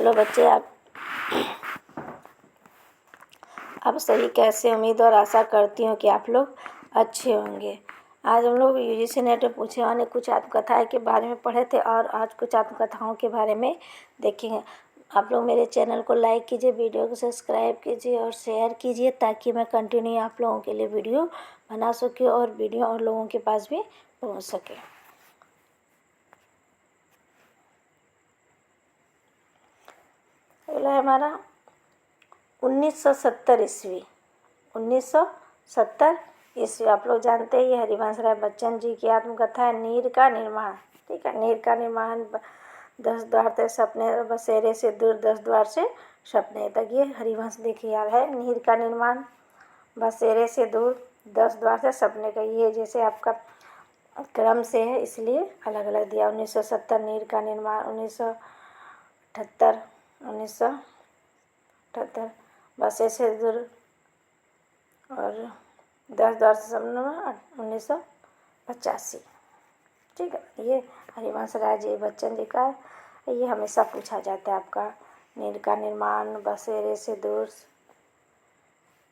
Hello बच्चे, आप सभी कैसे? उम्मीद और आशा करती हूँ कि आप लोग अच्छे होंगे। आज हम लोग यूजीसी नेट में पूछे वाले कुछ आत्मकथाएं के बारे में पढ़े थे और आज कुछ आत्मकथाओं के बारे में देखेंगे। आप लोग मेरे चैनल को लाइक कीजिए, वीडियो को सब्सक्राइब कीजिए और शेयर कीजिए ताकि मैं कंटिन्यू आप लोगों के लिए वीडियो बना सके और वीडियो और लोगों के पास भी पहुँच सके। अगला है हमारा 1970 ईस्वी। 1970 ईस्वी आप लोग जानते ही हरिवंश राय बच्चन जी की आत्मकथा है नीर का निर्माण। ठीक है, नीर का निर्माण 10 द्वार तक सपने, बसेरे से दूर 10 द्वार से सपने तक, ये हरिवंश देखिए यार है। नीर का निर्माण, बसेरे से दूर, 10 द्वार से सपने का, ये जैसे आपका क्रम से है इसलिए अलग अलग दिया। 1970 नीर का निर्माण, 1978 बसेरे से दूर और 10 द्वार से सपने में 1985। ठीक है, ये हरिवंश राय जी बच्चन जी का है। ये हमेशा पूछा जाता है आपका। नीर का निर्माण, बसेरे से दूर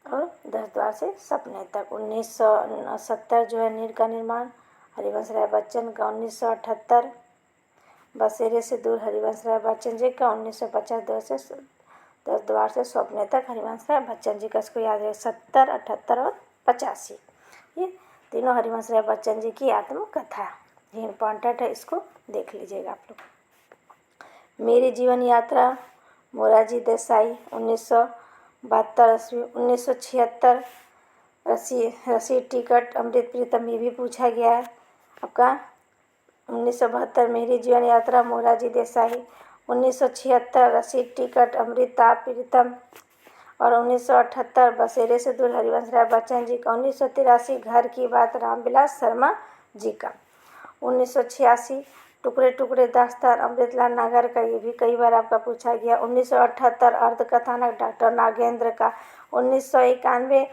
और 10 द्वार से सपने तक। 1970 जो है नीर का निर्माण हरिवंश राय बच्चन का। 1978 बसेरे से दूर हरिवंश राय बच्चन जी का। 1950 10 द्वार से सपने तक हरिवंश राय बच्चन जी का। इसको याद है, 70, 78 और 85, ये तीनों हरिवंश राय बच्चन जी की आत्मकथा। ये इम्पॉर्टेंट है, इसको देख लीजिएगा आप लोग। मेरी जीवन यात्रा मोरारजी देसाई 1972 ईस्वी। 1976 रसी टिकट अमृत प्रीतम, ये भी पूछा गया है आपका। 1972 मेरी जीवन यात्रा मोरारजी देसाई। 1976 रसी टिकट अमृता प्रीतम और 1978 बसेरे से दूर हरिवंश राय बच्चन जी का। 1983 घर की बात रामविलास शर्मा जी का। 1986 टुकड़े टुकड़े दास्तान अमृतलाल नगर का, ये भी कई बार आपका पूछा गया। 1978 अर्धकथानक डॉक्टर नागेंद्र का। 1991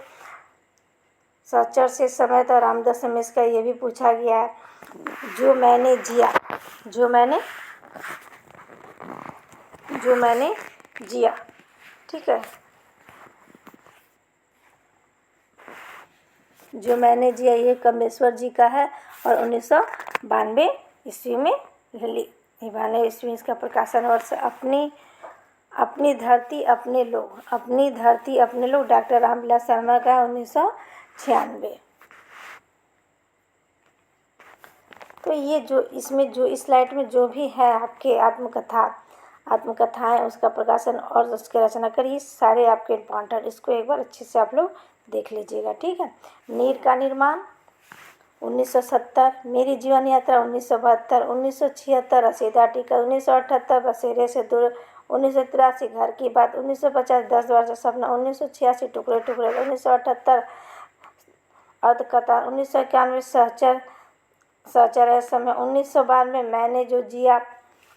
सचर से समय तो रामदास मिश्र का, ये भी पूछा गया है। जो मैंने जिया, जो मैंने जिया। ठीक है, जो मैंने जिया ये कमलेश्वर जी का है और 1992 ईस्वी में 92 ईस्वी इसका प्रकाशन वर्ष। अपनी धरती अपने लोग, अपनी धरती अपने लोग डॉक्टर रामविलास शर्मा का 1996। तो ये जो इसमें जो इस स्लाइड में जो भी है आपके आत्मकथाएं उसका प्रकाशन और उसकी रचना करिए, सारे आपके इम्पॉर्टेंट। इसको एक बार अच्छे से आप लोग देख लीजिएगा। ठीक है, नीर का निर्माण 1970, मेरी जीवन यात्रा 1972, 1976 रसीदा टिकट, 1978 बसेरे से दूर, 1983 घर की बात, 1950 10 द्वार से सपना, 1986 टुकड़े टुकड़े, 1978 अर्धकथा, 1991 सहचर है समय, 1992 मैंने जो जिया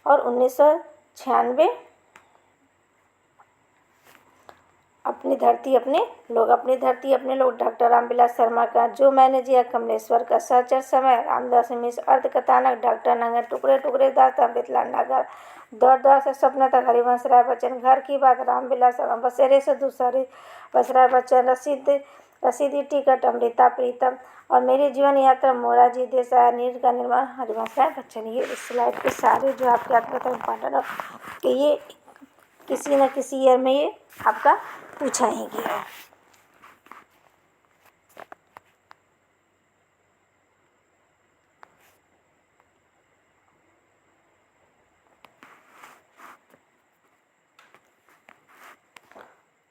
और 1996 अपनी धरती अपने लोग, अपनी धरती अपने लोग डॉक्टर रामविलास शर्मा का। जो मैंने जिया कमलेश्वर का। सहचर समय रामदास मिश्र। अर्धकथानक डॉक्टर नगर, टुकड़े टुकड़े दास्तान अमृतलाल नगर, दौर दौर से सपना तक हरिवंश राय बच्चन। घर की बात रामविलास शर्मा। बसेरे से दूसरी बस राय बच्चन। रसीदी टिकट अमृता प्रीतम और मेरी जीवन यात्रा मोरारजी देसाई। नीर का निर्माण हरिवंश राय बच्चन। ये इस स्लाइड के सारे जो आपके आत्मकथा इम्पॉर्टेंट है कि ये किसी न किसी ईयर में ये आपका पूछा ही गया है।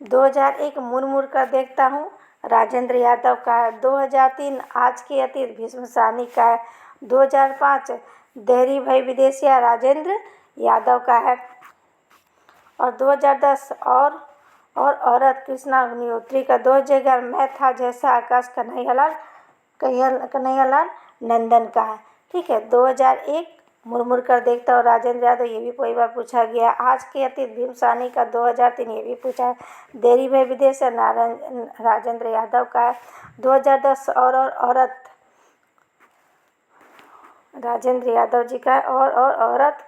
दो 2001 मुड़ कर देखता हूँ राजेंद्र यादव का है। 2003 आज के अतीत भीष्म साहनी का है। 2005 देहरी भई विदेशिया राजेंद्र यादव का है और 2010 और औरत कृष्णा अग्निहोत्री का। 2011 मैं था जैसा आकाश कन्हैयालाल नंदन का है। ठीक है, 2001 मुड़ कर देखता हूँ राजेंद्र यादव, ये भी कई बार पूछा गया। आज के अतीत भीम साहनी का 2003, ये भी पूछा है। देरी भई विदेश राजेंद्र यादव का है। 2010 और औरत राजेंद्र यादव जी का है और औरत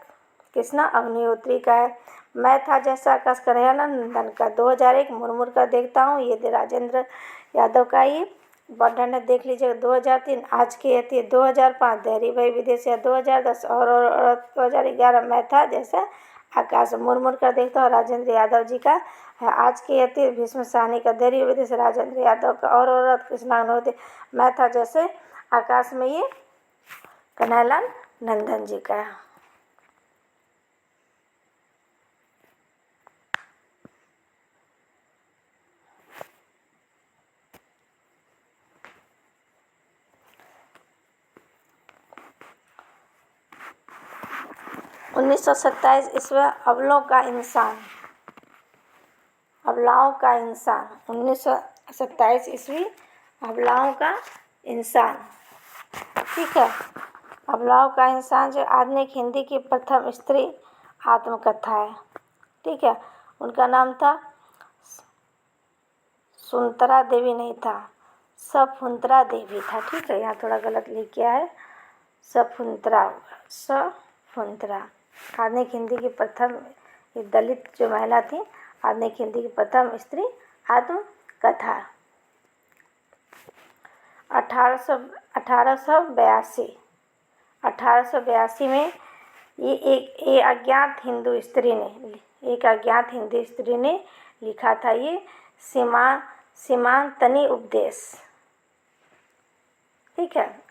कृष्णा अग्निहोत्री का है। मैं था जैसा आकाश कन्हैया नंदन का। 2001 मुरमुर का देखता हूँ, ये राजेंद्र यादव का ही बटन है, देख लीजिएगा। 2003 आज की है। 2005 देहरी भाई विदेशिया। 2010 और 2011 मैं था जैसा आकाश मुरमुर का देखता हूँ, राजेंद्र यादव जी का है। आज की है भीष्म साहनी का देहरी विदेश, राजेंद्र यादव का। और औरत कृष्णा होते मैं था जैसे आकाश में, ये कन्हैयालाल नंदन जी का है। उन्नीस सौ 27 ईस्वी अबलों का इंसान, अबलाओं का इंसान। 1927 ईस्वी अबलाओं का इंसान, ठीक है। अबलाओं का इंसान जो आधुनिक हिंदी की प्रथम स्त्री आत्मकथा है, ठीक है। उनका नाम था सुंतरा देवी, नहीं था, सफुंतरा देवी था, ठीक है। यहाँ थोड़ा गलत लिख किया है, सफुंतरा, सफुंतरा। आधुनिक हिंदी की प्रथम, एक दलित जो महिला थी, आधुनिक हिंदी की प्रथम स्त्री आत्मकथा। 1882 में ये अज्ञात हिंदू स्त्री ने, एक अज्ञात हिंदू स्त्री ने लिखा था, ये सीमांतनी उपदेश, ठीक है।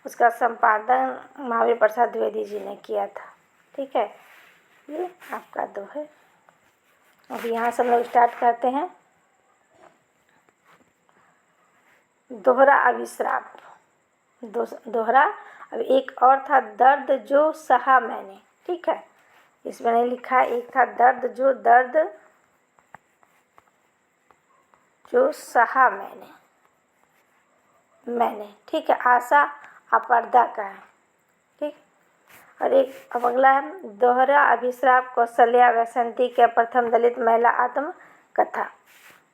उसका संपादन महावीर प्रसाद द्विवेदी जी ने किया था, ठीक है। ये आपका 2 है। अभी यहाँ से हम लोग स्टार्ट करते हैं। दोहरा अभिश्राप, दोहरा। अब एक और था दर्द जो सहा मैंने, ठीक है। इसमें नहीं लिखा है, एक था दर्द जो सहा मैंने, ठीक है। आशा अपर्दा का है, ठीक। और एक अब अगला है दोहरा अभिश्राप कौशल्या वसंती के प्रथम दलित महिला आत्मकथा।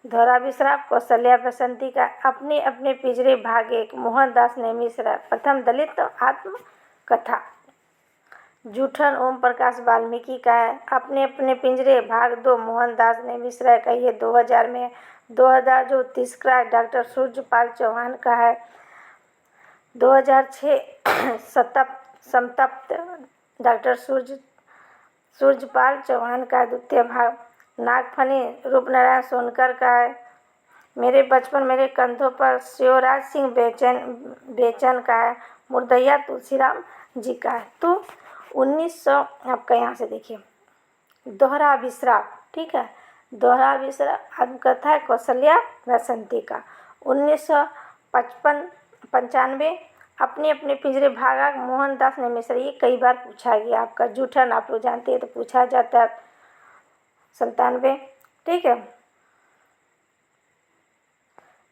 दोहरा अभिश्राप कौशल्या वसंती का अपने अपने पिंजरे भाग 1 मोहनदास नेमिश्रा प्रथम दलित आत्मकथा। जूठन ओम प्रकाश वाल्मीकि का है, अपने अपने पिंजरे भाग 2 मोहनदास नेमिश्रा का, ये 2000 में। 2000 जो तीसरा डॉक्टर सूर्यपाल चौहान का है। 2006 संतप्त डॉक्टर सूर्यपाल चौहान का द्वितीय भाग। नागफनी रूपनारायण सोनकर का है। मेरे बचपन मेरे कंधों पर शिवराज सिंह बेचन का है। मुर्दैया तुलसीराम जी का है। तो 1900 आपका यहाँ से देखिए, दोहरा अभिश्राप, ठीक है। दोहरा अभिश्राप आत्मकथा है कौशल्या वसंती का। 1995 अपने अपने पिंजरे भागा मोहनदास नेमिश्रा, ये कई बार पूछा गया आपका। जूठन आप लोग जानते हैं तो पूछा जाता है। 97, ठीक है।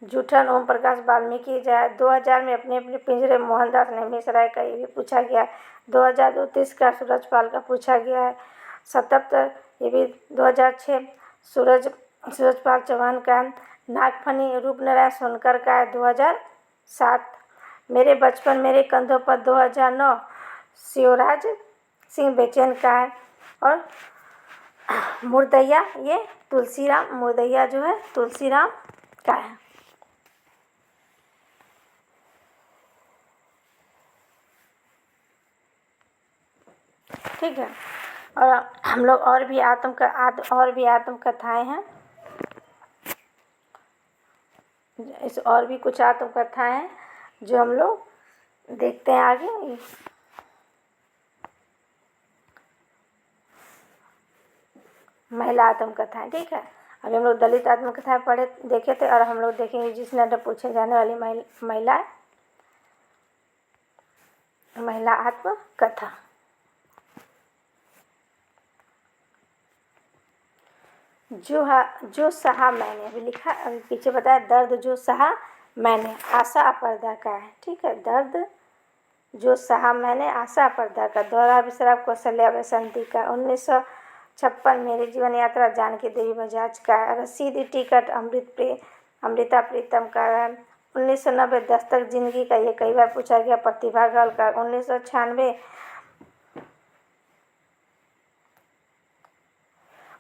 जूठन ओम प्रकाश वाल्मीकि जाए। 2000 में अपने अपने पिंजरे मोहनदास नेमिश्रा का, ये भी पूछा गया। 2002 30 का सूरजपाल का पूछा गया है। 77 ये भी 2006 सूरजपाल चौहान का। नागफनी रूपनारायण सोनकर का है 2007। मेरे बचपन मेरे कंधों पर 2009 शिवराज सिंह बेचन का है। और मुर्दैया, ये तुलसीराम, मुर्दैया जो है तुलसीराम का है, ठीक है। और हम लोग और भी आत्मकथाएं हैं, और भी कुछ आत्मकथाएं हैं जो हम लोग देखते हैं आगे। महिला आत्मकथाएं, ठीक है। अभी हम लोग दलित आत्मकथाएं देखे थे, और हम लोग देखेंगे जिस नंबर पूछे जाने वाली महिला आत्मकथा। जो सहा मैंने, अभी लिखा, अभी पीछे बताया दर्द जो सहा मैंने, आशा अपर्दा का है, ठीक है। दर्द जो सहा मैंने, आशा अपर्दा का। दोहरा अभिश्राप कौशल्या वसंती का। 1956 मेरी जीवन यात्रा जानकी देवी बजाज का। रसीद टिकट अमृता प्रीतम का। 1990 दस्तक जिंदगी का, ये कई बार पूछा गया, प्रतिभा गल का। 1996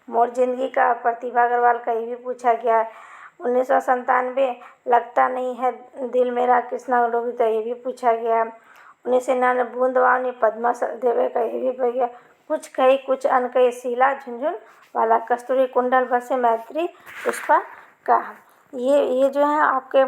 मोर जिंदगी का, प्रतिभा अग्रवाल का ये भी पूछा गया है। 1997 लगता नहीं है दिल मेरा, कृष्णा गंगोत्री का ये भी पूछा गया। 1999 बूंदवानी, पद्मा सचदेव का ये भी पूछा गया। कुछ कही कुछ अनकही, शीला झुनझुनवाला, कस्तूरी कुंडल बसे, मैत्री पुष्पा का। ये जो है आपके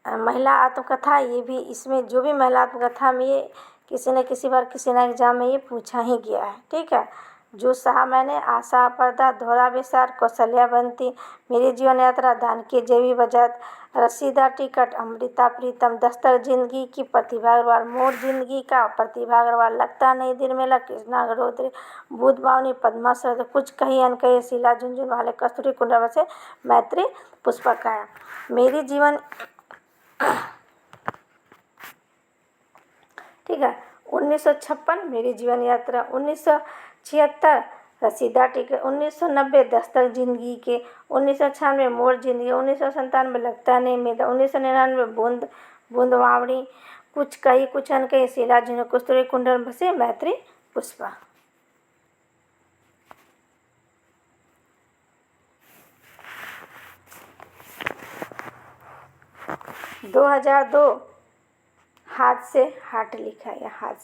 महिला आत्मकथा, ये भी इसमें जो भी महिला आत्मकथा में ये किसी न किसी बार किसी न एग्जाम में ये पूछा ही गया है। ठीक है। जो सहा मैंने, आशा पर्दा, दोहरा विस्तार, कौशल्यावंती, मेरी जीवन यात्रा, दान की जेबी बजात, रसीदा टिकट, अमृता प्रीतम, दस्तक जिंदगी की, प्रतिभा अग्रवाल, मोर जिंदगी का, प्रतिभा अग्रवाल, लगता नहीं दिल मेरा, कृष्णा गंगोत्री, बूंद बावनी, पद्मा सचदेव, कुछ कही अनकही, शीला झुनझुनवाला, कस्तूरी कुंडल बसे, मैत्री पुष्पा का। मेरी जीवन ठीक है। 1956 मेरी जीवन यात्रा, 1976 रसीदा टिकट, 1990 दस्तक जिंदगी के, 1996 मोर जिंदगी, 1997 लगता नहीं मेरा, 1999 बूंदवावनी, कुछ कही कुछ अनकही, शीला झुनझुन, कस्तूरी कुंडल बसे, मैत्री पुष्पा। 2002 हाथ से हाट लिखा है, हाथ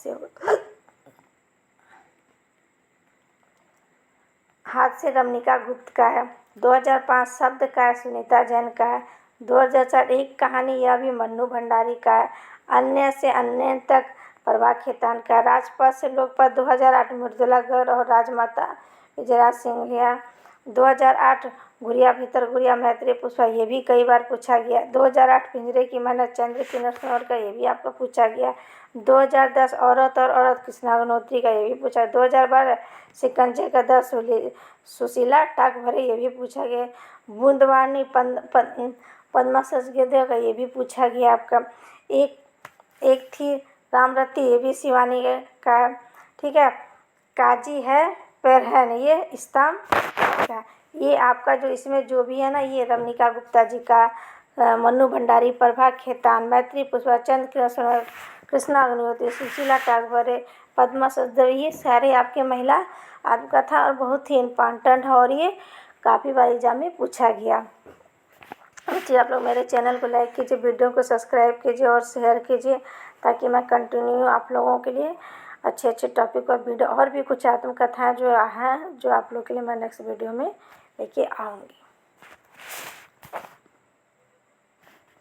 से रमनिका गुप्त का है। 2005 शब्द का है, सुनीता जैन का है। 2004 एक कहानी, यह भी मन्नू भंडारी का है। अन्य से अन्य तक प्रभा खेतान का। राजपथ से लोकपथ 2008 मृदुला गर्ग और राजमाता विजयराज सिंधिया। 2008 गुड़िया भीतर गुड़िया, मैत्री पुष्पा, ये भी कई बार पूछा गया। 2008 पिंजरे की मेहनत, चंद्र किरण सरोवर का, ये भी आपको पूछा गया। 2010 औरत और औरत, कृष्णा गंगोत्री का, ये भी पूछा। 2012 शिकंजे का दर, सुशीला टाक भरे, ये भी पूछा गया। बूंदवानी, पद्मा सचदेव का, ये भी पूछा गया आपका। एक थी रामरती, ये भी शिवानी का है। ठीक है। काजी है पैर है नहीं, ये इस्ताम का। ये आपका जो इसमें जो भी है ना, ये रमनिका गुप्ता जी का, मन्नू भंडारी, प्रभा खेतान, मैत्री पुष्पा, चंद्र किरण सरोवर, कृष्णा गंगोत्री, सुशीला टाक भरे, पद्मा सचदेव, ये सारे आपके महिला आत्मकथा और बहुत ही इम्पॉर्टेंट है और ये काफ़ी बार एग्जाम में पूछा गया। जी, आप लोग मेरे चैनल को लाइक कीजिए, वीडियो को सब्सक्राइब कीजिए और शेयर कीजिए, ताकि मैं कंटिन्यू आप लोगों के लिए अच्छे अच्छे टॉपिक और वीडियो और भी कुछ आत्मकथाएँ जो हैं, जो आप लोग के लिए मैं नेक्स्ट वीडियो में लेके आऊँगी।